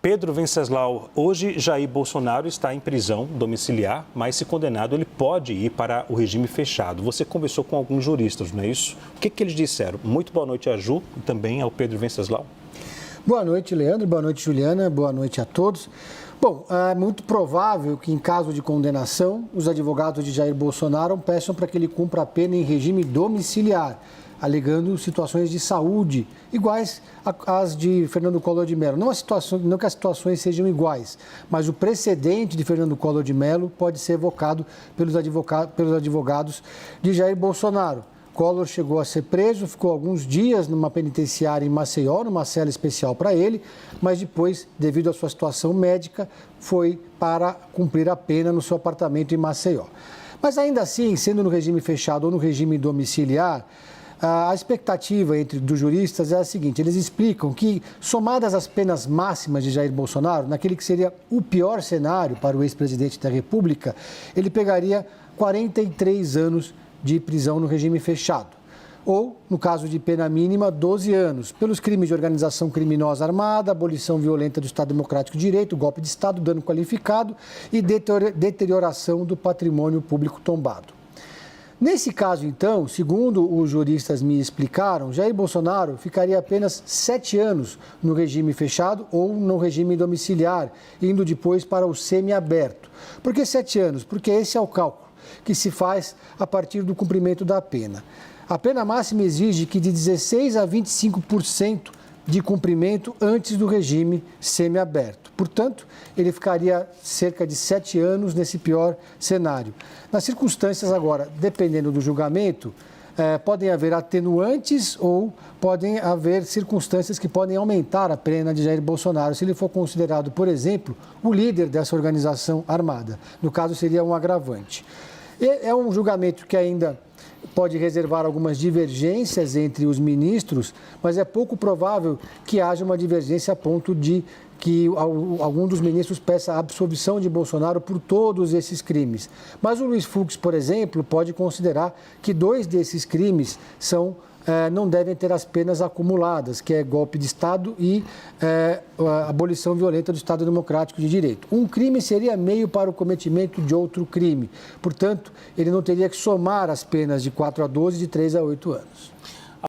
Pedro Venceslau, hoje Jair Bolsonaro está em prisão domiciliar, mas se condenado ele pode ir para o regime fechado. Você conversou com alguns juristas, não é isso? O que eles disseram? Muito boa noite a Ju e também ao Pedro Venceslau. Boa noite, Leandro. Boa noite, Juliana. Boa noite a todos. Bom, é muito provável que em caso de condenação, os advogados de Jair Bolsonaro peçam para que ele cumpra a pena em regime domiciliar, alegando situações de saúde iguais às de Fernando Collor de Mello. Não que as situações sejam iguais, mas o precedente de Fernando Collor de Mello pode ser evocado pelos advogados de Jair Bolsonaro. Collor chegou a ser preso, ficou alguns dias numa penitenciária em Maceió, numa cela especial para ele, mas depois, devido à sua situação médica, foi para cumprir a pena no seu apartamento em Maceió. Mas ainda assim, sendo no regime fechado ou no regime domiciliar, a expectativa dos juristas é a seguinte: eles explicam que, somadas as penas máximas de Jair Bolsonaro, naquele que seria o pior cenário para o ex-presidente da República, ele pegaria 43 anos de prisão no regime fechado. Ou, no caso de pena mínima, 12 anos, pelos crimes de organização criminosa armada, abolição violenta do Estado Democrático de Direito, golpe de Estado, dano qualificado e deterioração do patrimônio público tombado. Nesse caso, então, segundo os juristas me explicaram, Jair Bolsonaro ficaria apenas 7 anos no regime fechado ou no regime domiciliar, indo depois para o semiaberto. Por que 7 anos? Porque esse é o cálculo que se faz a partir do cumprimento da pena. A pena máxima exige que de 16% a 25% de cumprimento antes do regime semiaberto. Portanto, ele ficaria cerca de 7 anos nesse pior cenário. Nas circunstâncias agora, dependendo do julgamento, podem haver atenuantes ou podem haver circunstâncias que podem aumentar a pena de Jair Bolsonaro, se ele for considerado, por exemplo, o líder dessa organização armada. No caso, seria um agravante. É um julgamento que ainda pode reservar algumas divergências entre os ministros, mas é pouco provável que haja uma divergência a ponto de que algum dos ministros peça a absolvição de Bolsonaro por todos esses crimes. Mas o Luiz Fux, por exemplo, pode considerar que 2 desses crimes não devem ter as penas acumuladas, que é golpe de Estado e a abolição violenta do Estado Democrático de Direito. Um crime seria meio para o cometimento de outro crime. Portanto, ele não teria que somar as penas de 4 a 12, de 3 a 8 anos.